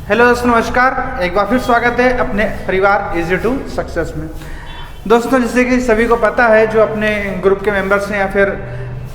Hello दोस्तों, नमस्कार। एक बार फिर स्वागत है अपने परिवार इजी टू सक्सेस में। दोस्तों, जैसे कि सभी को पता है, जो अपने ग्रुप के मेंबर्स हैं या फिर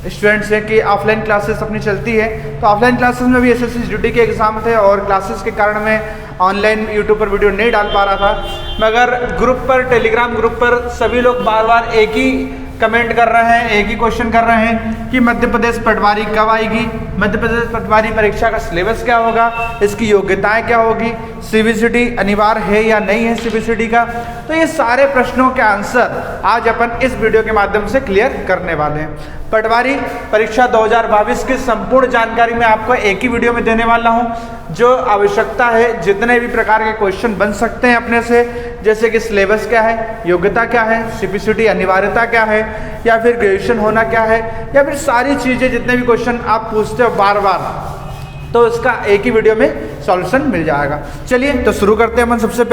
स्टूडेंट्स हैं, कि ऑफलाइन क्लासेस अपनी चलती है। तो ऑफलाइन क्लासेस में भी एसएससी ड्यूटी के एग्ज़ाम थे और क्लासेस के कारण मैं ऑनलाइन यूट्यूब पर वीडियो नहीं डाल पा रहा था। मगर ग्रुप पर, टेलीग्राम ग्रुप पर सभी लोग बार बार एक ही कमेंट कर रहे हैं, एक ही क्वेश्चन कर रहे हैं कि मध्य प्रदेश पटवारी कब आएगी, मध्य प्रदेश पटवारी परीक्षा का सिलेबस क्या होगा, इसकी योग्यताएं क्या होगी, सीबीसीटी अनिवार्य है या नहीं है सीबीसीटी का। तो ये सारे प्रश्नों के आंसर आज अपन इस वीडियो के माध्यम से क्लियर करने वाले हैं। पटवारी परीक्षा 2022 की संपूर्ण जानकारी मैं आपको एक ही वीडियो में देने वाला हूं। जो आवश्यकता है, जितने भी प्रकार के क्वेश्चन बन सकते हैं अपने से, जैसे कि सिलेबस क्या है, योग्यता क्या है, सीबीसीटी अनिवार्यता क्या है, या फिर ग्रेजुएशन होना क्या है, या फिर सारी चीज़ें, जितने भी क्वेश्चन आप पूछते हो बार बार, तो इसका एक ही वीडियो में सॉल्यूशन मिल जाएगा। चलिए तो शुरू करते हैं अपन। सबसे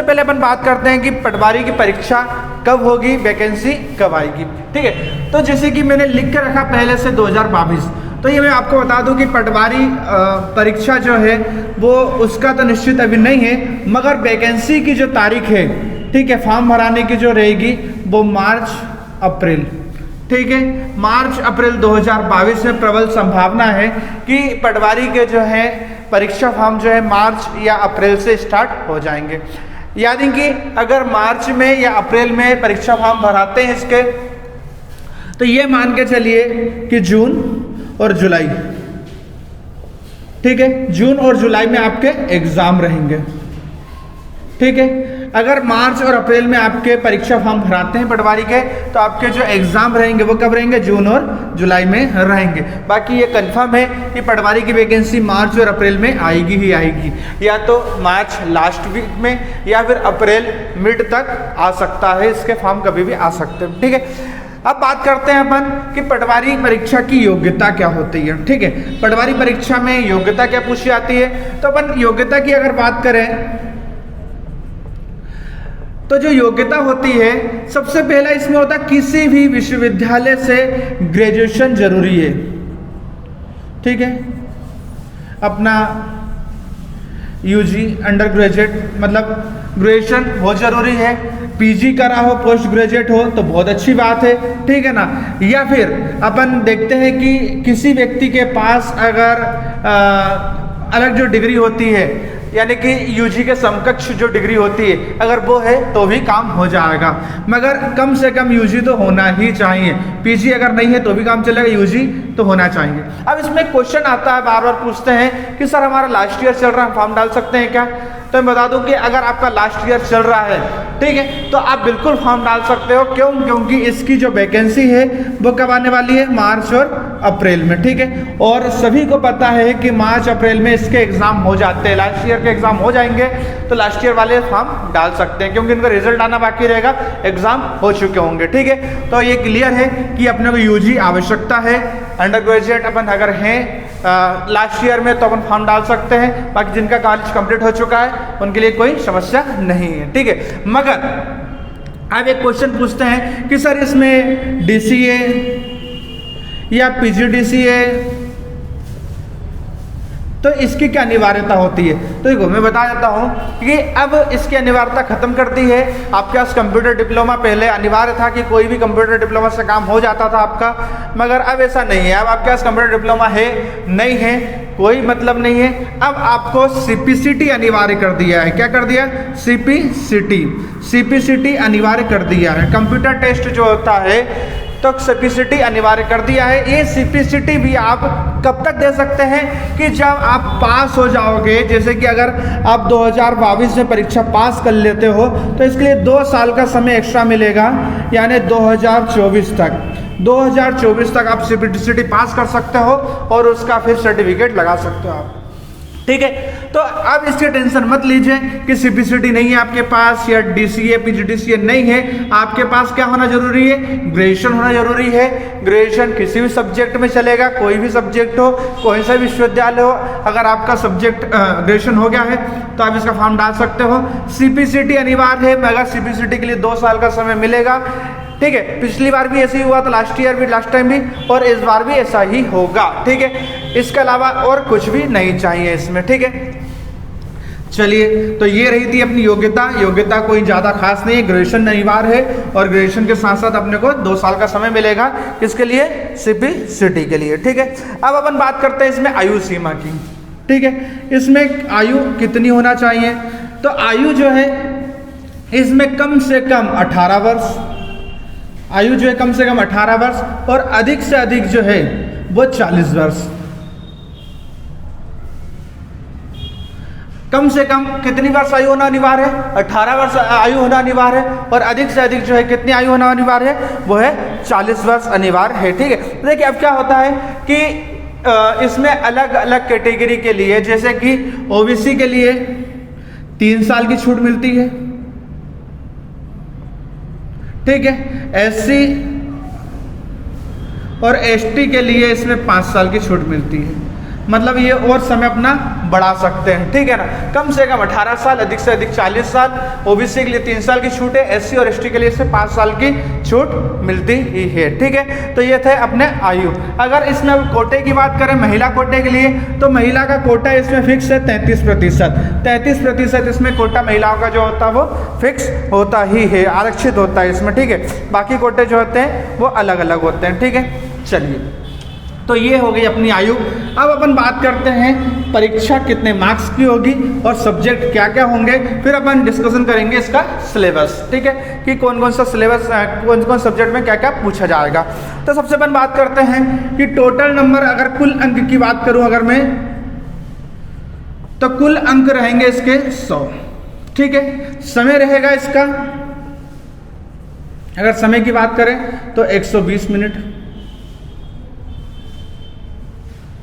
पहले अपन बात करते हैं कि पटवारी की परीक्षा कब होगी, वैकेंसी कब आएगी। ठीक है, तो जैसे कि मैंने लिख कर रखा पहले से 2022, तो ये मैं आपको बता दूं कि पटवारी परीक्षा जो है वो उसका तो निश्चित अभी नहीं है, मगर वैकेंसी की जो तारीख है, ठीक है, फॉर्म भराने की जो रहेगी वो मार्च अप्रैल, ठीक है, मार्च अप्रैल 2022 में प्रबल संभावना है कि पटवारी के जो है परीक्षा फॉर्म जो है मार्च या अप्रैल से स्टार्ट हो जाएंगे। यानी कि अगर मार्च में या अप्रैल में परीक्षा फॉर्म भराते हैं इसके, तो ये मान के चलिए कि जून और जुलाई, ठीक है, जून और जुलाई में आपके एग्जाम रहेंगे। ठीक है, अगर मार्च और अप्रैल में आपके परीक्षा फॉर्म भराते हैं पटवारी के, तो आपके जो एग्जाम रहेंगे वो कब रहेंगे, जून और जुलाई में रहेंगे। बाकी ये कंफर्म है कि पटवारी की वैकेंसी मार्च और अप्रैल में आएगी ही आएगी, या तो मार्च लास्ट वीक में या फिर अप्रैल मिड तक आ सकता है, इसके फॉर्म कभी भी आ सकते हैं। ठीक है, अब बात करते हैं अपन कि पटवारी परीक्षा की योग्यता क्या होती है। ठीक है, पटवारी परीक्षा में योग्यता क्या पूछी जाती है, तो अपन योग्यता की अगर बात करें तो जो योग्यता होती है, सबसे पहला इसमें होता है किसी भी विश्वविद्यालय से ग्रेजुएशन जरूरी है। ठीक है, अपना यूजी अंडर ग्रेजुएट मतलब ग्रेजुएशन बहुत जरूरी है, पीजी करा हो, पोस्ट ग्रेजुएट हो तो बहुत अच्छी बात है। ठीक है ना, या फिर अपन देखते हैं कि किसी व्यक्ति के पास अगर अलग जो डिग्री होती है, यानी कि यूजी के समकक्ष जो डिग्री होती है, अगर वो है तो भी काम हो जाएगा, मगर कम से कम यूजी तो होना ही चाहिए। पीजी अगर नहीं है तो भी काम चलेगा, यूजी तो होना चाहिए। अब इसमें क्वेश्चन आता है, बार बार पूछते हैं कि सर हमारा लास्ट ईयर चल रहा है, फॉर्म डाल सकते हैं क्या? तो मैं बता दूं कि अगर आपका लास्ट ईयर चल रहा है, ठीक है, तो आप बिल्कुल फॉर्म डाल सकते हो। क्यों? क्योंकि इसकी जो वैकेंसी है वो कब आने वाली है, मार्च और अप्रैल में। ठीक है, और सभी को पता है कि मार्च अप्रैल में इसके एग्जाम हो जाते हैं, लास्ट ईयर के एग्जाम हो जाएंगे, तो लास्ट ईयर वाले फॉर्म डाल सकते हैं, क्योंकि इनका रिजल्ट आना बाकी रहेगा, एग्जाम हो चुके होंगे। ठीक है, तो ये क्लियर है कि अपने को यूजी आवश्यकता है। अंडर ग्रेजुएट अपन अगर हैं लास्ट ईयर में तो अपन फॉर्म डाल सकते हैं, बाकी जिनका कॉलेज कंप्लीट हो चुका है उनके लिए कोई समस्या नहीं है। ठीक है, मगर अब एक क्वेश्चन पूछते हैं कि सर इसमें डीसीए या पीजीडीसीए, तो इसकी क्या अनिवार्यता होती है? तो देखो मैं बता देता हूँ कि अब इसकी अनिवार्यता खत्म कर दी है। आपके पास कंप्यूटर डिप्लोमा पहले अनिवार्य था कि कोई भी कंप्यूटर डिप्लोमा से काम हो जाता था आपका, मगर अब ऐसा नहीं है। अब आपके पास कंप्यूटर डिप्लोमा है नहीं है कोई मतलब नहीं है। अब आपको सीपीसीटी अनिवार्य कर दिया है। क्या कर दिया? सीपीसीटी अनिवार्य कर दिया है। कंप्यूटर टेस्ट जो होता है तो सीपीसीटी अनिवार्य कर दिया है। ये सीपीसीटी भी आप कब तक दे सकते हैं कि जब आप पास हो जाओगे। जैसे कि अगर आप 2022 में परीक्षा पास कर लेते हो तो इसके लिए 2 साल का समय एक्स्ट्रा मिलेगा, यानी 2024 तक आप सीपीसीटी पास कर सकते हो और उसका फिर सर्टिफिकेट लगा सकते हो आप। ठीक है, तो अब इसकी टेंशन मत लीजिए कि सीपीसीटी नहीं है आपके पास या डीसीए पीजीडीसीए नहीं है। आपके पास क्या होना जरूरी है? ग्रेजुएशन होना जरूरी है। ग्रेजुएशन किसी भी सब्जेक्ट में चलेगा, कोई भी सब्जेक्ट हो, कोई सा विश्वविद्यालय हो, अगर आपका सब्जेक्ट ग्रेजुएशन हो गया है तो आप इसका फॉर्म डाल सकते हो। सीपीसीटी अनिवार्य है, मगर सीपीसीटी के लिए 2 साल का समय मिलेगा। ठीक है, पिछली बार भी ऐसे ही हुआ था, लास्ट ईयर भी, लास्ट टाइम भी, और इस बार भी ऐसा ही होगा। ठीक है, इसके अलावा और कुछ भी नहीं चाहिए इसमें। ठीक है, चलिए, तो ये रही थी अपनी योग्यता कोई ज़्यादा खास नहीं है, ग्रेजुएशन अनिवार्य है और ग्रेजुएशन के साथ साथ अपने को 2 साल का समय मिलेगा किसके लिए, CPCT के लिए। ठीक है, अब अपन बात करते हैं इसमें आयु सीमा की। ठीक है, इसमें आयु कितनी होना चाहिए, तो आयु जो है इसमें कम से कम 18 वर्ष, आयु जो है कम से कम 18 वर्ष और अधिक से अधिक जो है वो 40 वर्ष। कम से कम कितनी वर्ष आयु होना अनिवार्य है, 18 वर्ष आयु होना अनिवार्य है और अधिक से अधिक जो है कितनी आयु होना अनिवार्य है, वो है 40 वर्ष अनिवार्य है। ठीक है, देखिए अब क्या होता है कि इसमें अलग अलग कैटेगरी के लिए, जैसे कि ओबीसी के लिए 3 साल की छूट मिलती है। ठीक है, एससी और एसटी के लिए इसमें 5 साल की छूट मिलती है, मतलब ये और समय अपना बढ़ा सकते हैं। ठीक है ना, कम से कम 18 साल, अधिक से अधिक 40 साल, ओबीसी के लिए 3 साल की छूट है, एससी और एसटी के लिए इसमें 5 साल की छूट मिलती ही है। ठीक है, तो ये थे अपने आयु। अगर इसमें अब कोटे की बात करें, महिला कोटे के लिए, तो महिला का कोटा इसमें फिक्स है 33%। 33% इसमें कोटा महिलाओं का जो होता है वो फिक्स होता ही है, आरक्षित होता है इसमें। ठीक है, बाकी कोटे जो होते हैं वो अलग अलग होते हैं। ठीक है, चलिए, तो ये हो गई अपनी आयु। अब अपन बात करते हैं परीक्षा कितने मार्क्स की होगी और सब्जेक्ट क्या क्या होंगे, फिर अपन डिस्कशन करेंगे इसका सिलेबस। ठीक है, कि कौन कौन सा सिलेबस, कौन कौन सब्जेक्ट में क्या क्या पूछा जाएगा। तो सबसे अपन बात करते हैं कि टोटल नंबर, अगर कुल अंक की बात करूं अगर मैं, तो कुल अंक रहेंगे इसके 100। ठीक है, समय रहेगा इसका, अगर समय की बात करें तो 120 मिनट।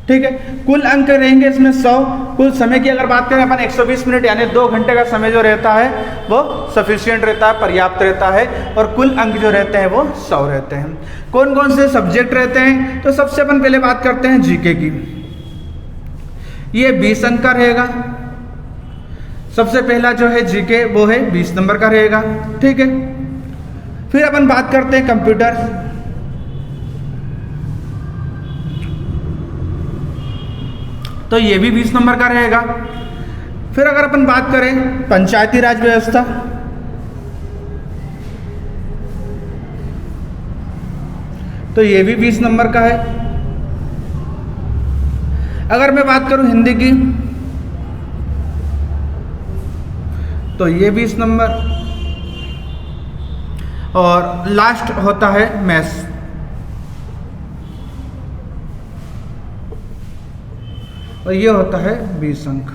ठीक है, कुल अंक रहेंगे इसमें 100। कुल समय की अगर बात करें अपन 120 मिनट यानी 2 घंटे का समय जो रहता है वो सफिशिएंट रहता है, पर्याप्त रहता है, और कुल अंक जो रहते हैं वो 100 रहते हैं। कौन कौन से सब्जेक्ट रहते हैं, तो सबसे अपन पहले बात करते हैं जीके की। ये 20 अंक का रहेगा, सबसे पहला जो है जीके वो है 20 नंबर का रहेगा। ठीक है, फिर अपन बात करते हैं कंप्यूटर, तो ये भी 20 नंबर का रहेगा। फिर अगर अपन बात करें पंचायती राज व्यवस्था, तो ये भी 20 नंबर का है। अगर मैं बात करूं हिंदी की, तो ये 20 नंबर, और लास्ट होता है मैथ्स, और ये होता है 20 अंक।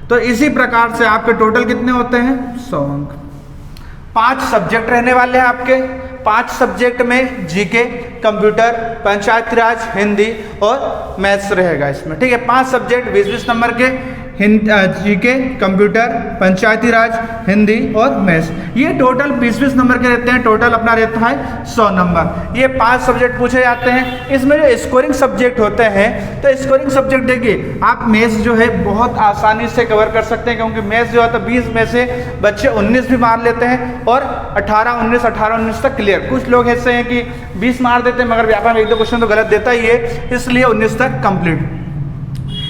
तो इसी प्रकार से आपके टोटल कितने होते हैं, 100 अंक। 5 सब्जेक्ट रहने वाले हैं आपके। 5 सब्जेक्ट में जीके, कंप्यूटर, पंचायती राज, हिंदी और मैथ्स रहेगा इसमें। ठीक है, 5 सब्जेक्ट 20-20 नंबर के, जीके, कंप्यूटर, पंचायती राज, हिंदी और मैथ्स, ये टोटल 20-20 नंबर के रहते हैं। टोटल अपना रहता है 100 नंबर। ये 5 सब्जेक्ट पूछे जाते हैं। इसमें जो स्कोरिंग सब्जेक्ट होते हैं, तो स्कोरिंग सब्जेक्ट देखिए, आप मैथ्स जो है बहुत आसानी से कवर कर सकते हैं, क्योंकि मैथ्स जो है तो 20 में से बच्चे 19 भी मार लेते हैं और 18-19 तक क्लियर। कुछ लोग ऐसे हैं कि 20 मार देते हैं, मगर व्यापक 1-2 क्वेश्चन तो गलत देता ही है, इसलिए 19 तक कंप्लीट।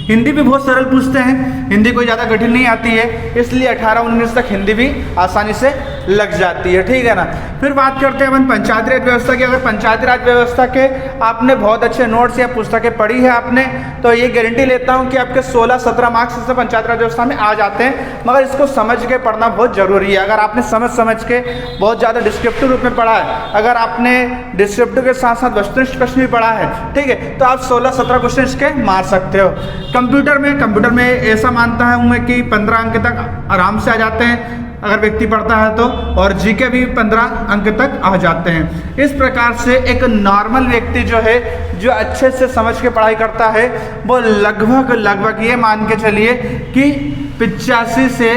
हिंदी भी बहुत सरल पूछते हैं, हिंदी कोई ज़्यादा कठिन नहीं आती है, इसलिए 18-19 तक हिंदी भी आसानी से लग जाती है। ठीक है ना। फिर बात करते हैं अपन पंचायती राज व्यवस्था की। अगर पंचायती राज व्यवस्था के आपने बहुत अच्छे नोट्स या पुस्तकें पढ़ी है आपने, तो ये गारंटी लेता हूँ कि आपके 16-17 मार्क्स से पंचायती राज व्यवस्था में आ जाते हैं, मगर इसको समझ के पढ़ना बहुत ज़रूरी है। अगर आपने समझ के बहुत ज़्यादा डिस्क्रिप्टिव रूप में पढ़ा है, अगर आपने डिस्क्रिप्टिव के साथ साथ वस्तुनिष्ठ प्रश्न भी पढ़ा है, ठीक है, तो आप 16-17 क्वेश्चन इसके मार सकते हो। कंप्यूटर में ऐसा मानता हूं मैं कि 15 अंक तक आराम से आ जाते हैं अगर व्यक्ति पढ़ता है तो, और जीके भी 15 अंक तक आ जाते हैं। इस प्रकार से एक नॉर्मल व्यक्ति जो है, जो अच्छे से समझ के पढ़ाई करता है, वो लगभग ये मान के चलिए कि 85 से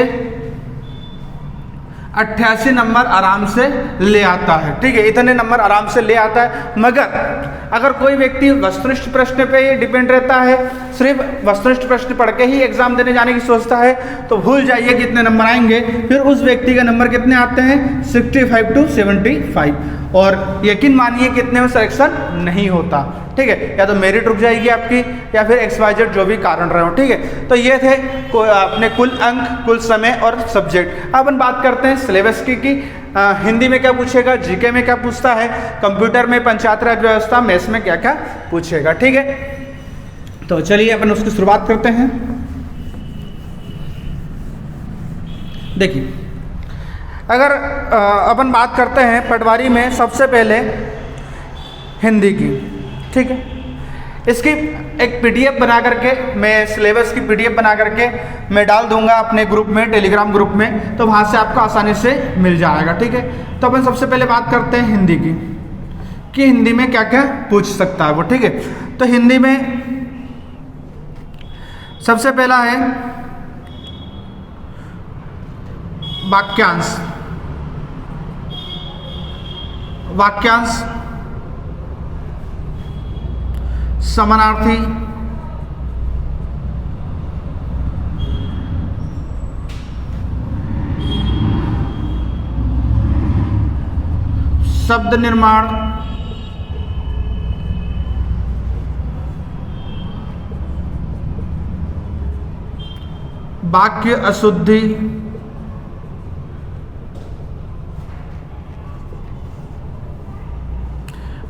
88 नंबर आराम से ले आता है। ठीक है, इतने नंबर आराम से ले आता है। मगर अगर कोई व्यक्ति वस्तुनिष्ठ प्रश्न पे ही डिपेंड रहता है, सिर्फ वस्तुनिष्ठ प्रश्न पढ़ के ही एग्जाम देने जाने की सोचता है, तो भूल जाइए कितने नंबर आएंगे। फिर उस व्यक्ति का नंबर कितने आते हैं 65 to 75, और यकीन मानिए कितने में सिलेक्शन नहीं होता। ठीक है, या तो मेरिट रुक जाएगी आपकी, या फिर XYZ जो भी कारण रहे हो। ठीक है, तो ये थे अपने कुल अंक, कुल समय और सब्जेक्ट। अब अपन बात करते हैं सिलेबस की हिंदी में क्या पूछेगा, जीके में क्या पूछता है, कंप्यूटर में, पंचायत राज व्यवस्था, मैथ्स में क्या क्या पूछेगा। ठीक है, तो चलिए अपन उसकी शुरुआत करते हैं। देखिए, अगर अपन बात करते हैं पटवारी में सबसे पहले हिंदी की। ठीक है, इसकी एक PDF बना करके, मैं सिलेबस की PDF बना करके मैं डाल दूंगा अपने ग्रुप में, टेलीग्राम ग्रुप में, तो वहाँ से आपको आसानी से मिल जाएगा। ठीक है, तो अपन सबसे पहले बात करते हैं हिंदी की कि हिंदी में क्या क्या पूछ सकता है वो। ठीक है, तो हिंदी में सबसे पहला है वाक्यांश। वाक्यांश, समानार्थी, शब्द निर्माण, वाक्य अशुद्धि,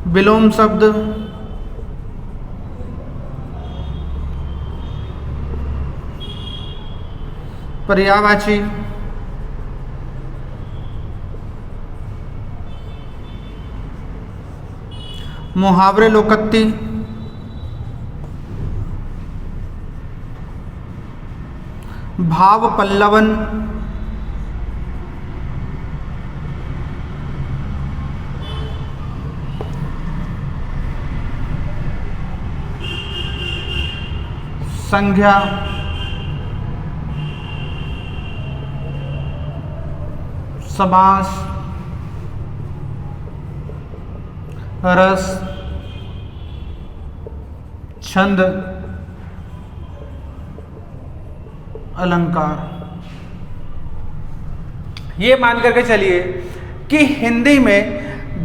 विलोम शब्द, पर्यायवाची, मुहावरे लोकोक्ति, भाव पल्लवन, संज्ञा, समास, रस, छंद, अलंकार। ये मान करके चलिए कि हिंदी में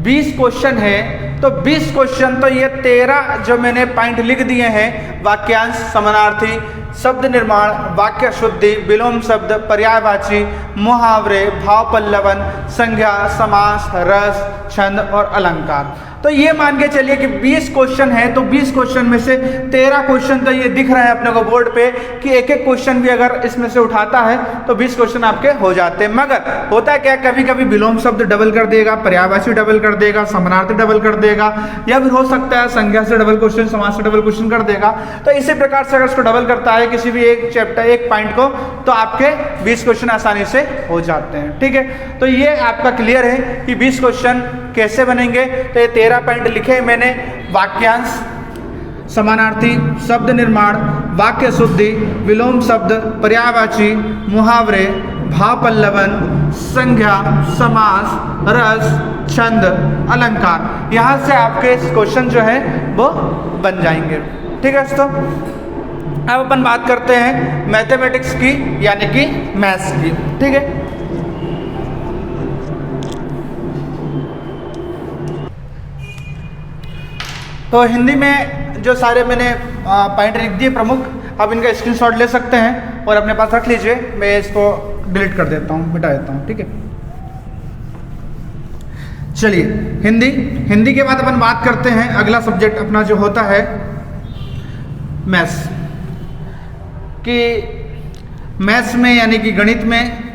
20 क्वेश्चन है, तो 20 क्वेश्चन, तो ये 13 जो मैंने पॉइंट लिख दिए हैं, वाक्यांश, समानार्थी, शब्द निर्माण, वाक्य शुद्धि, विलोम शब्द, पर्यायवाची, मुहावरे, भाव पल्लवन, संज्ञा, समास, रस, छंद और अलंकार। तो ये मान के चलिए कि 20 क्वेश्चन है, तो 20 क्वेश्चन में से 13 क्वेश्चन तो ये दिख रहा है अपने को बोर्ड पे कि एक एक क्वेश्चन भी अगर इसमें से उठाता है तो 20 क्वेश्चन आपके हो जाते हैं। मगर होता है क्या, कभी कभी विलोम शब्द डबल कर देगा, पर्यायवाची डबल कर देगा, समानार्थी डबल कर देगा, या फिर हो सकता है संज्ञा से डबल क्वेश्चन, समास से डबल क्वेश्चन कर देगा। तो इसी प्रकार से अगर उसको डबल करता है किसी भी एक चैप्टर, एक पॉइंट को, तो आपके 20 क्वेश्चन आसानी से हो जाते हैं। ठीक है, तो ये आपका क्लियर है कि 20 क्वेश्चन कैसे बनेंगे। तो ये 13 पॉइंट लिखे मैंने, वाक्यांश, समानार्थी, शब्द निर्माण, वाक्य शुद्धि, विलोम शब्द, पर्यायवाची, मुहावरे, भाव पल्लवन, संज्ञा, समास, रस, छंद, अलंकार। यहाँ से आपके क्वेश्चन जो है वो बन जाएंगे। ठीक है दोस्तों, अब अपन बात करते हैं मैथमेटिक्स की, यानी कि मैथ्स की। ठीक है, तो हिंदी में जो सारे मैंने पॉइंट लिख दिए प्रमुख, आप इनका स्क्रीनशॉट ले सकते हैं और अपने पास रख लीजिए। मैं इसको डिलीट कर देता हूँ, मिटा देता हूँ। ठीक है, चलिए हिंदी के बाद अपन बात करते हैं अगला सब्जेक्ट अपना जो होता है मैथ्स कि मैथ्स में यानी कि गणित में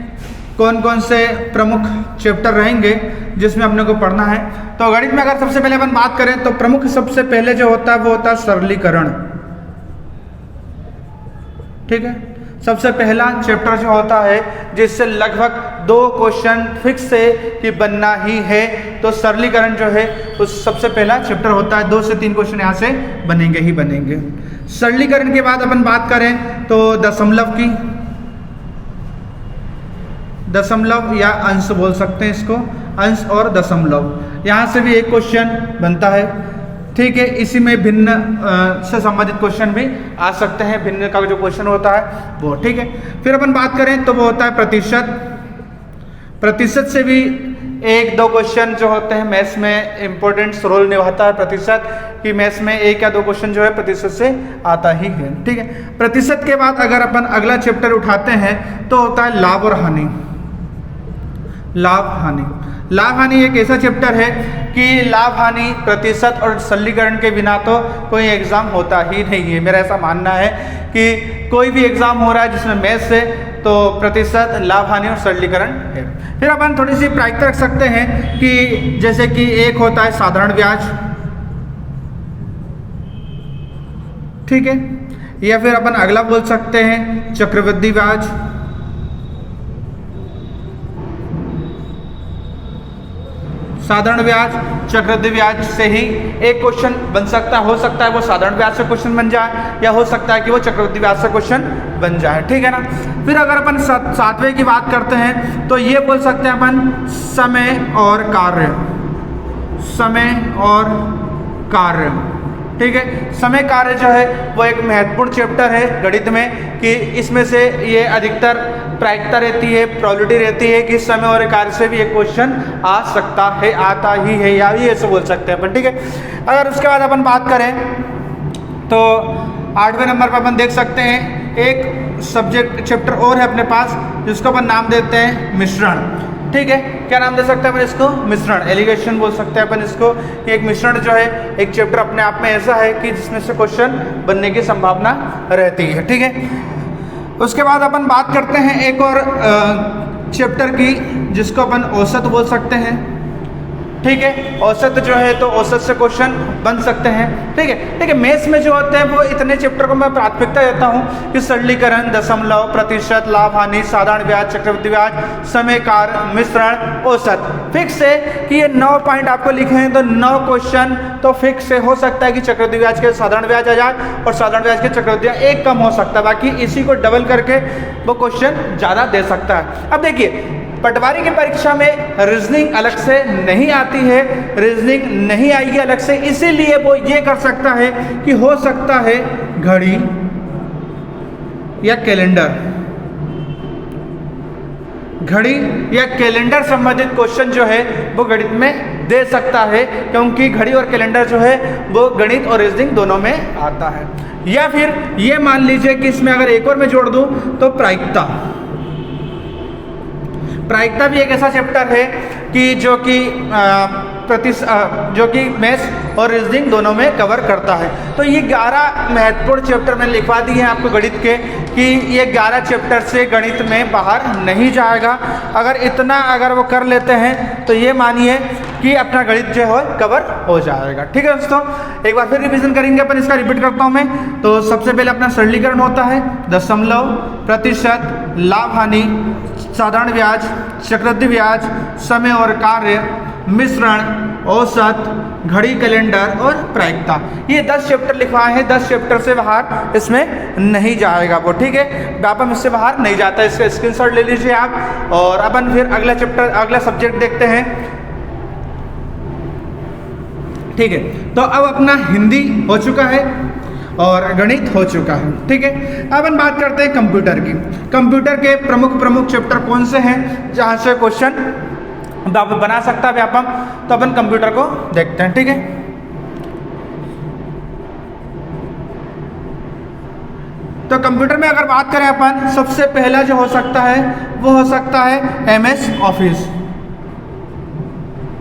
कौन कौन से प्रमुख चैप्टर रहेंगे जिसमें अपने को पढ़ना है। तो गणित में अगर सबसे पहले अपन बात करें तो प्रमुख सबसे पहले जो होता है वो होता है सरलीकरण। ठीक है, सबसे पहला चैप्टर जो होता है जिससे लगभग 2 क्वेश्चन फिक्स है कि बनना ही है, तो सरलीकरण जो है उस सबसे पहला चैप्टर होता है। 2 से 3 क्वेश्चन यहाँ से बनेंगे ही बनेंगे। सरलीकरण के बाद अपन बात करें तो दशमलव की, दशमलव या अंश बोल सकते हैं इसको, अंश और दशमलव, यहाँ से भी एक क्वेश्चन बनता है। ठीक है, इसी में भिन्न से संबंधित क्वेश्चन भी आ सकते हैं, भिन्न का जो क्वेश्चन होता है वो। ठीक है, फिर अपन बात करें तो वो होता है प्रतिशत। प्रतिशत से भी एक दो क्वेश्चन जो होते हैं मैथ्स में इंपॉर्टेंट रोल निभाता है प्रतिशत, कि मैथ्स में एक या दो क्वेश्चन जो है प्रतिशत से आता ही है। ठीक है, प्रतिशत के बाद अगर अपन अगला चैप्टर उठाते हैं तो होता है लाभ और हानि। लाभ हानि, लाभ हानि एक ऐसा चैप्टर है कि लाभ हानि प्रतिशत और सरलीकरण के बिना तो कोई एग्जाम होता ही नहीं है। मेरा ऐसा मानना है कि कोई भी एग्जाम हो रहा है जिसमें मैथ्स है तो प्रतिशत, लाभ हानि और सरलीकरण है। फिर अपन थोड़ी सी प्रायिकता रख सकते हैं कि जैसे कि एक होता है साधारण ब्याज, ठीक है, या फिर अपन अगला बोल सकते हैं चक्रवृद्धि ब्याज, साधारण ब्याज, चक्रवृद्धि ब्याज से ही एक क्वेश्चन बन सकता है। हो सकता है वो साधारण ब्याज से क्वेश्चन बन जाए, या हो सकता है कि वो चक्रवृद्धि ब्याज से क्वेश्चन बन जाए। ठीक है ना। फिर अगर अपन सातवें की बात करते हैं तो ये बोल सकते हैं अपन समय और कार्य, समय और कार्य। ठीक है, समय कार्य जो है वो एक महत्वपूर्ण चैप्टर है गणित में, कि इसमें से ये अधिकतर प्रायिकता रहती है, प्रोबेबिलिटी रहती है कि समय और कार्य से भी एक क्वेश्चन आ सकता है, आता ही है, या भी ऐसे बोल सकते हैं अपन। ठीक है, अगर उसके बाद अपन बात करें तो 8वें नंबर पर अपन देख सकते हैं एक सब्जेक्ट चैप्टर और है अपने पास, जिसको अपन नाम देते हैं मिश्रण। ठीक है, क्या नाम दे सकते हैं अपन इसको? मिश्रण, एलिगेशन बोल सकते हैं अपन इसको। एक मिश्रण जो है एक चैप्टर अपने आप में ऐसा है कि जिसमें से क्वेश्चन बनने की संभावना रहती है। ठीक है, उसके बाद अपन बात करते हैं एक और चैप्टर की, जिसको अपन औसत बोल सकते हैं। ठीक है, औसत जो है तो औसत से क्वेश्चन बन सकते हैं। ठीक है, ठीक है, मैथ्स में जो होते हैं वो इतने चैप्टर को मैं प्राथमिकता देता हूँ कि सरलीकरण, दशमलव, प्रतिशत, लाभ हानि, साधारण ब्याज, चक्रवृद्धि ब्याज, समय कार्य, मिश्रण, औसत। फिक्स है कि ये 9 पॉइंट आपको लिखे हैं तो 9 क्वेश्चन तो फिक्स है। हो सकता है कि चक्रवृद्धि ब्याज के साधारण ब्याज आ जाए और साधारण ब्याज के चक्रवृद्धि ब्याज एक कम हो सकता है, बाकी इसी को डबल करके वो क्वेश्चन ज़्यादा दे सकता है। अब देखिए, पटवारी की परीक्षा में रीजनिंग अलग से नहीं आती है, रीजनिंग नहीं आएगी अलग से, इसीलिए वो ये कर सकता है कि हो सकता है घड़ी या कैलेंडर, घड़ी या कैलेंडर संबंधित क्वेश्चन जो है वो गणित में दे सकता है, क्योंकि घड़ी और कैलेंडर जो है वो गणित और रीजनिंग दोनों में आता है। या फिर ये मान लीजिए कि इसमें अगर एक और मैं जोड़ दूं तो प्रायिकता। प्रायिकता भी एक ऐसा चैप्टर है कि जो कि मैथ्स और रीजनिंग दोनों में कवर करता है। तो ये 11 महत्वपूर्ण चैप्टर मैंने लिखवा दिए हैं आपको गणित के, कि ये 11 चैप्टर से गणित में बाहर नहीं जाएगा। अगर वो कर लेते हैं तो ये मानिए कि अपना गणित जो है कवर हो जाएगा। ठीक है दोस्तों, एक बार फिर रिवीजन करेंगे अपन, इसका रिपीट करता हूँ मैं। तो सबसे पहले अपना सरलीकरण होता है दशमलव, प्रतिशत, लाभ हानि, साधारण ब्याज, चक्रवृद्धि ब्याज, समय और कार्य, मिश्रण, औसत, घड़ी, कैलेंडर और प्रायिकता। ये 10 चैप्टर लिखवाए हैं, 10 चैप्टर से बाहर इसमें नहीं जाएगा वो। ठीक है, व्यापम इससे बाहर नहीं जाता, इसका स्क्रीनशॉट ले लीजिए आप। और अपन फिर अगला चैप्टर, अगला सब्जेक्ट देखते हैं। ठीक है, तो अब अपना हिंदी हो चुका है और गणित हो चुका है। ठीक है, अब अपन बात करते हैं कंप्यूटर की। कंप्यूटर के प्रमुख चैप्टर कौन से हैं जहाँ से क्वेश्चन बना सकता है व्यापम, तो अपन कंप्यूटर को देखते हैं। ठीक है, तो कंप्यूटर में अगर बात करें अपन, सबसे पहला जो हो सकता है वो हो सकता है MS ऑफिस।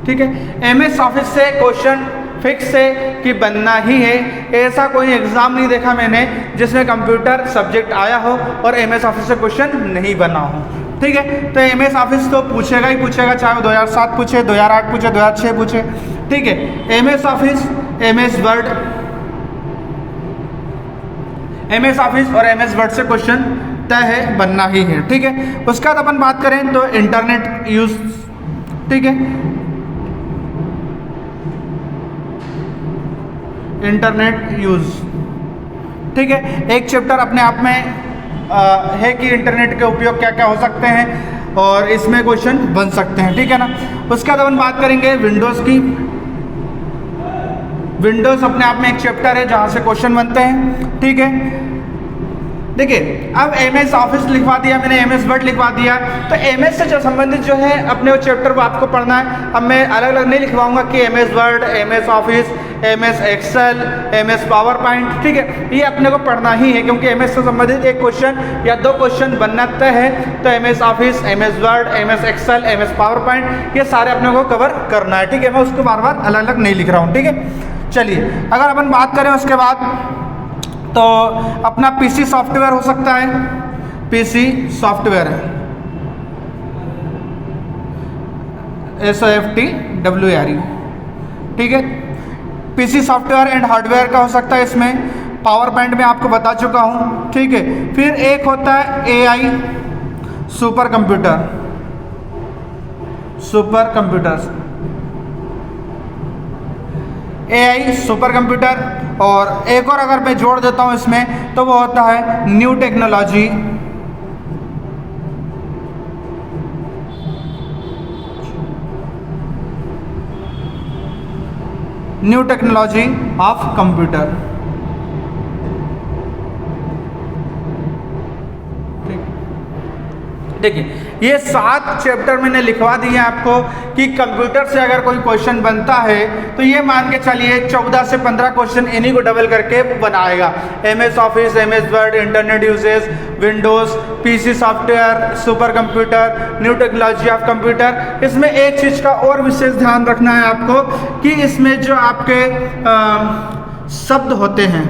ठीक है, MS ऑफिस से क्वेश्चन फिक्स है कि बनना ही है। ऐसा कोई एग्जाम नहीं देखा मैंने जिसमें कंप्यूटर सब्जेक्ट आया हो और MS ऑफिस से क्वेश्चन नहीं बना हो। ठीक है, तो MS ऑफिस तो पूछेगा ही पूछेगा, चाहे वो 2007 पूछे, 2008 पूछे, 2006 पूछे। ठीक है, MS Office, MS Word, MS office और MS वर्ड से क्वेश्चन तय है, बनना ही है। ठीक है, उसके बाद अपन बात करें तो इंटरनेट यूज। ठीक है, इंटरनेट यूज। ठीक है, एक चैप्टर अपने आप में है कि इंटरनेट के उपयोग क्या क्या हो सकते हैं। और इसमें क्वेश्चन बन सकते हैं, ठीक है ना। उसके बाद अपन बात करेंगे विंडोज़ की। विंडोज़ अपने आप में एक चैप्टर है जहाँ से क्वेश्चन बनते हैं, ठीक है। देखिए अब MS ऑफिस लिखवा दिया मैंने, MS वर्ड लिखवा दिया, तो MS से जो संबंधित जो है अपने वो चैप्टर वो आपको पढ़ना है। अब मैं अलग अलग नहीं लिखवाऊंगा कि MS Word, MS Office, MS Excel, MS PowerPoint, ठीक है, ये अपने को पढ़ना ही है क्योंकि MS से संबंधित एक क्वेश्चन या दो क्वेश्चन बनना तय है। तो MS Office, MS Word, MS Excel, MS PowerPoint, ये सारे अपने को कवर करना है, ठीक है। मैं उसको बार बार अलग अलग नहीं लिख रहा हूँ, ठीक है। चलिए अगर अपन बात करें उसके बाद तो अपना PC सॉफ्टवेयर हो सकता है, PC सॉफ्टवेयर है SOFTWARE, ठीक है। PC सॉफ्टवेयर एंड हार्डवेयर का हो सकता है, इसमें पावर पॉइंट में आपको बता चुका हूँ, ठीक है। फिर एक होता है AI super computer, super computers, AI super computer, और एक और अगर मैं जोड़ देता हूं इसमें तो वो होता है new technology, new technology of computer, देखिए ये 7 चैप्टर मैंने लिखवा दिए आपको कि कंप्यूटर से अगर कोई क्वेश्चन बनता है तो ये मान के चलिए 14 से 15 क्वेश्चन इन्हीं को डबल करके बनाएगा। MS Office, MS word, internet uses, Windows, PC software, super computer, new technology of computer. इसमें एक चीज़ का और विशेष ध्यान रखना है आपको कि इसमें जो आपके शब्द होते हैं,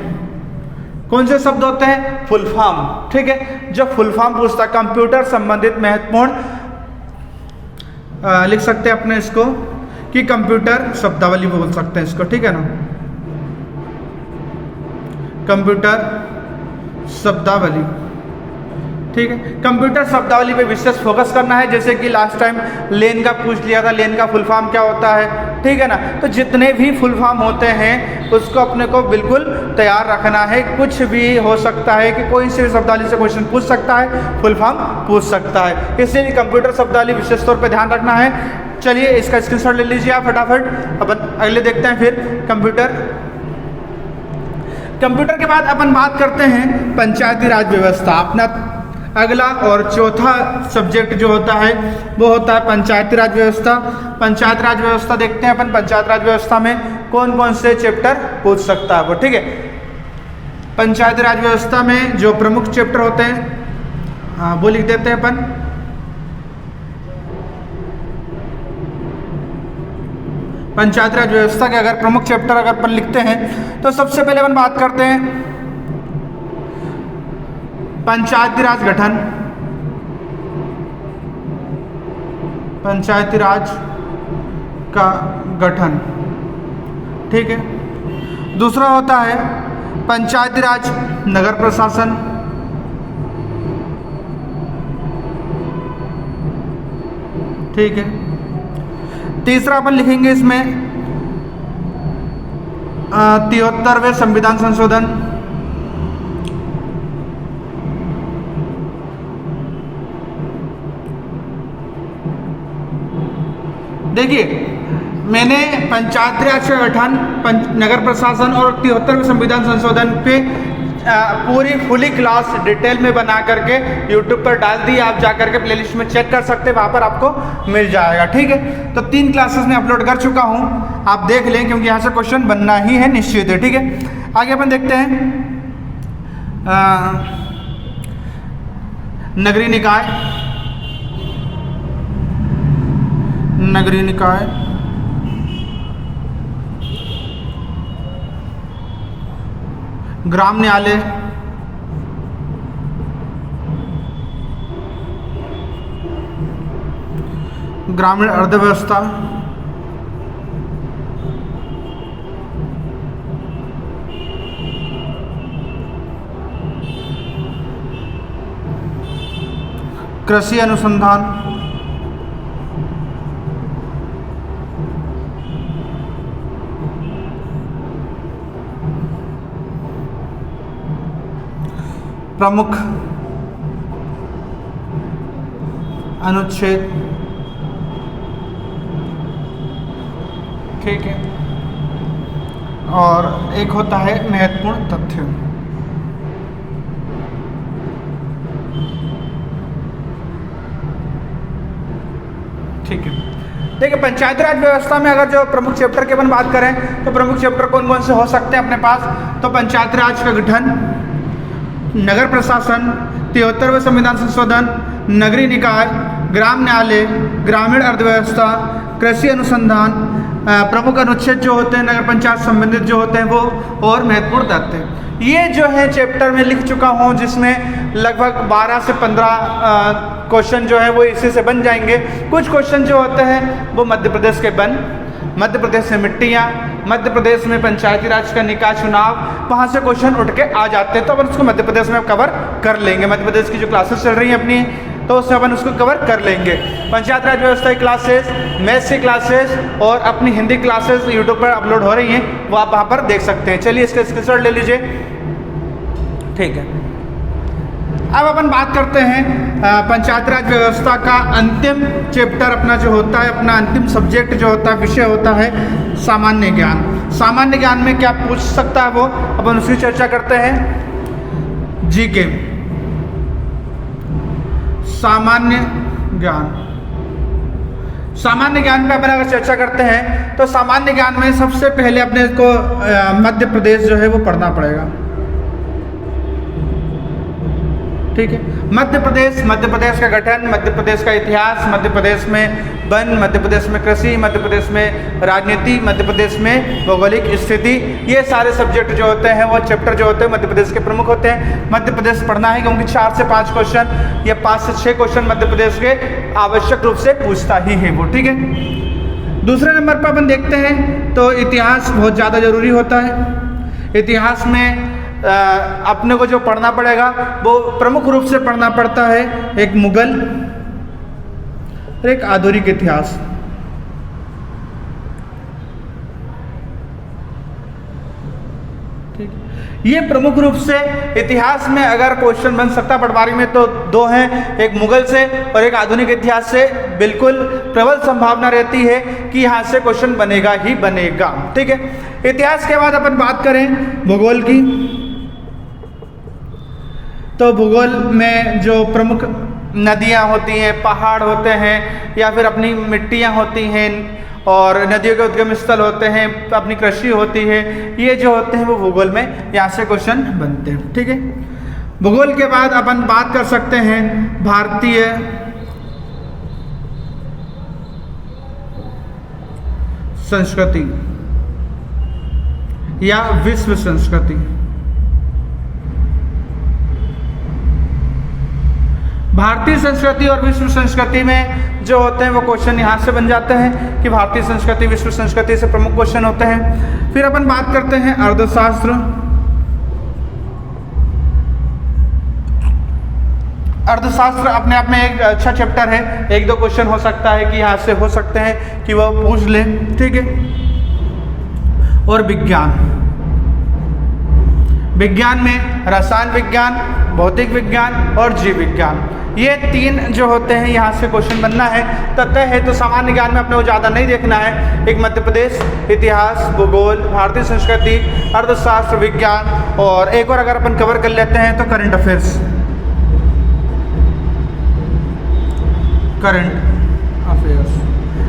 कौन से शब्द होते हैं? फुल फॉर्म, ठीक है। जो फुल फॉर्म पूछता है कंप्यूटर संबंधित महत्वपूर्ण, लिख सकते हैं अपने इसको कि कंप्यूटर शब्दावली बोल सकते हैं इसको, ठीक है ना, कंप्यूटर शब्दावली, ठीक है। कंप्यूटर शब्दावली पे विशेष फोकस करना है, जैसे कि लास्ट टाइम लेन का पूछ लिया था, लेन का फुल फॉर्म क्या होता है, ठीक है ना। तो जितने भी फुल फॉर्म होते हैं उसको अपने को बिल्कुल तैयार रखना है। कुछ भी हो सकता है कि कोई से भी शब्दावली से क्वेश्चन पूछ सकता है, फुल फॉर्म पूछ सकता है, इसलिए कंप्यूटर शब्दावली विशेष तौर पर ध्यान रखना है। चलिए इसका स्क्रीनशॉट ले लीजिए आप फटाफट। अपन अगले देखते हैं फिर कंप्यूटर। कंप्यूटर के बाद अपन बात करते हैं पंचायती राज व्यवस्था। अपना अगला और चौथा सब्जेक्ट जो होता है वो होता है पंचायती राज व्यवस्था। पंचायत राज व्यवस्था देखते हैं अपन, पंचायत राज व्यवस्था में कौन कौन से चैप्टर पूछ सकता है वो, ठीक है। पंचायती राज व्यवस्था में जो प्रमुख चैप्टर होते हैं वो लिख देते हैं अपन। पंचायती राज व्यवस्था के अगर प्रमुख चैप्टर अगर अपन लिखते हैं तो सबसे पहले अपन बात करते हैं पंचायती राज गठन, पंचायती राज का गठन, ठीक है। दूसरा होता है पंचायती राज नगर प्रशासन, ठीक है। तीसरा अपन लिखेंगे इसमें 73वें संविधान संशोधन, देखिए मैंने पंचायती राज का गठन, नगर प्रशासन और 73वें संविधान संशोधन पे पूरी फुली क्लास डिटेल में बना करके यूट्यूब पर डाल दी। आप जा करके प्लेलिस्ट में चेक कर सकते हैं, वहाँ पर आपको मिल जाएगा, ठीक है। तो 3 क्लासेस में अपलोड कर चुका हूँ, आप देख लें क्योंकि यहाँ से क्वेश्चन बनना ही है, निश्चित है, ठीक है। आगे अपन देखते हैं नगरीय निकाय, नगरीय निकाय, ग्राम न्यायालय, ग्रामीण अर्थव्यवस्था, कृषि अनुसंधान, प्रमुख अनुच्छेद, ठीक है, और एक होता है महत्वपूर्ण तथ्य। ठीक है, देखिए पंचायती राज व्यवस्था में अगर जो प्रमुख चैप्टर की अपन बात करें तो प्रमुख चैप्टर कौन कौन से हो सकते हैं अपने पास, तो पंचायती राज का गठन, नगर प्रशासन, 73वें संविधान संशोधन, नगरीय निकाय, ग्राम न्यायालय, ग्रामीण अर्थव्यवस्था, कृषि अनुसंधान, प्रमुख अनुच्छेद जो होते हैं नगर पंचायत संबंधित जो होते हैं वो, और महत्वपूर्ण तथ्य। ये जो है चैप्टर में लिख चुका हूँ, जिसमें लगभग 12 से 15 क्वेश्चन जो है वो इसी से बन जाएंगे। कुछ क्वेश्चन जो होते हैं वो मध्य प्रदेश के मध्य प्रदेश में मिट्टियाँ, मध्य प्रदेश में पंचायती राज का निकाय चुनाव, वहाँ से क्वेश्चन उठ के आ जाते हैं, तो अपन उसको मध्य प्रदेश में कवर कर लेंगे। मध्य प्रदेश की जो क्लासेस चल रही हैं अपनी, तो उससे अपन उसको कवर कर लेंगे। पंचायत राज व्यवस्था की क्लासेस, मैथ्स की क्लासेस और अपनी हिंदी क्लासेस यूट्यूब पर अपलोड हो रही हैं, वो आप वहाँ पर देख सकते हैं। चलिए इसका स्क्रीनशॉट ले लीजिए, ठीक है। अब अपन बात करते हैं पंचायत राज व्यवस्था का अंतिम चैप्टर अपना जो होता है, अपना अंतिम सब्जेक्ट जो होता है, विषय होता है सामान्य ज्ञान। सामान्य ज्ञान में क्या पूछ सकता है वो अपन उसकी चर्चा करते हैं। जीके, सामान्य ज्ञान। सामान्य ज्ञान पे अपन अगर चर्चा करते हैं तो सामान्य ज्ञान में सबसे पहले अपने को मध्य प्रदेश जो है वो पढ़ना पड़ेगा, ठीक है। मध्य प्रदेश का गठन, मध्य प्रदेश का इतिहास, मध्य प्रदेश में वन, मध्य प्रदेश में कृषि, मध्य प्रदेश में राजनीति, मध्य प्रदेश में भौगोलिक स्थिति, ये सारे सब्जेक्ट जो होते हैं वो चैप्टर जो होते हैं मध्य प्रदेश के प्रमुख होते हैं। मध्य प्रदेश पढ़ना है क्योंकि 4 से 5 क्वेश्चन या 5 से 6 क्वेश्चन मध्य प्रदेश के आवश्यक रूप से पूछता ही है वो, ठीक है। दूसरे नंबर पर अपन देखते हैं तो इतिहास बहुत ज़्यादा जरूरी होता है। इतिहास में अपने को जो पढ़ना पड़ेगा वो प्रमुख रूप से पढ़ना पड़ता है एक मुगल और एक आधुनिक इतिहास। ठीक, ये प्रमुख रूप से इतिहास में अगर क्वेश्चन बन सकता पटवारी में तो 2 हैं, एक मुगल से और एक आधुनिक इतिहास से बिल्कुल प्रबल संभावना रहती है कि यहाँ से क्वेश्चन बनेगा ही बनेगा, ठीक है। इतिहास के बाद अपन बात करें भूगोल की, तो भूगोल में जो प्रमुख नदियाँ होती हैं, पहाड़ होते हैं, या फिर अपनी मिट्टियाँ होती हैं और नदियों के उद्गम स्थल होते हैं, अपनी कृषि होती है, ये जो होते हैं वो भूगोल में यहाँ से क्वेश्चन बनते हैं, ठीक है। भूगोल के बाद अपन बात कर सकते हैं भारतीय संस्कृति या विश्व संस्कृति। भारतीय संस्कृति और विश्व संस्कृति में जो होते हैं वो क्वेश्चन यहाँ से बन जाते हैं कि भारतीय संस्कृति विश्व संस्कृति से प्रमुख क्वेश्चन होते हैं। फिर अपन बात करते हैं अर्थशास्त्र। अर्थशास्त्र अपने आप में एक अच्छा चैप्टर है, 1-2 क्वेश्चन हो सकता है कि यहाँ से हो सकते हैं कि वह पूछ ले, ठीक है। और विज्ञान में रसायन विज्ञान, भौतिक विज्ञान और जीव विज्ञान, ये 3 जो होते हैं यहाँ से क्वेश्चन बनना है। तथ्य है तो सामान्य ज्ञान में अपने को ज़्यादा नहीं देखना है, एक मध्य प्रदेश, इतिहास, भूगोल, भारतीय संस्कृति, अर्थशास्त्र, विज्ञान और एक और अगर अपन कवर कर लेते हैं तो करंट अफेयर्स।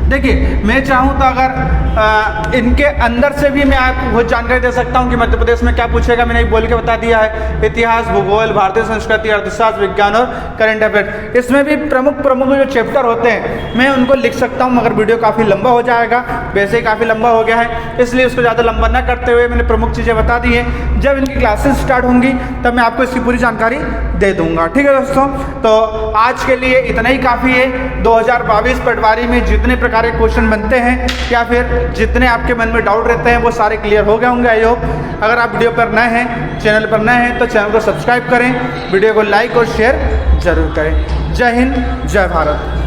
देखिए मैं चाहूँ तो अगर इनके अंदर से भी मैं आपको बहुत जानकारी दे सकता हूँ कि मध्य प्रदेश में क्या पूछेगा, मैंने बोल के बता दिया है, इतिहास, भूगोल, भारतीय संस्कृति, अर्थशास्त्र, विज्ञान और करंट अफेयर। इसमें भी प्रमुख जो चैप्टर होते हैं मैं उनको लिख सकता हूँ, मगर वीडियो काफ़ी लंबा हो जाएगा, वैसे ही काफ़ी लंबा हो गया है, इसलिए उसको ज़्यादा लंबा ना करते हुए मैंने प्रमुख चीज़ें बता दी हैं। जब इनकी क्लासेस स्टार्ट होंगी तब मैं आपको इसकी पूरी जानकारी दे दूँगा, ठीक है दोस्तों। तो आज के लिए इतना ही काफ़ी है। 2022 पटवारी में जितने प्रकार के क्वेश्चन बनते हैं या फिर जितने आपके मन में डाउट रहते हैं वो सारे क्लियर हो गए होंगे आई होप। अगर आप वीडियो पर नए हैं, चैनल पर नए हैं तो चैनल को सब्सक्राइब करें, वीडियो को लाइक और शेयर जरूर करें। जय हिंद, जय भारत।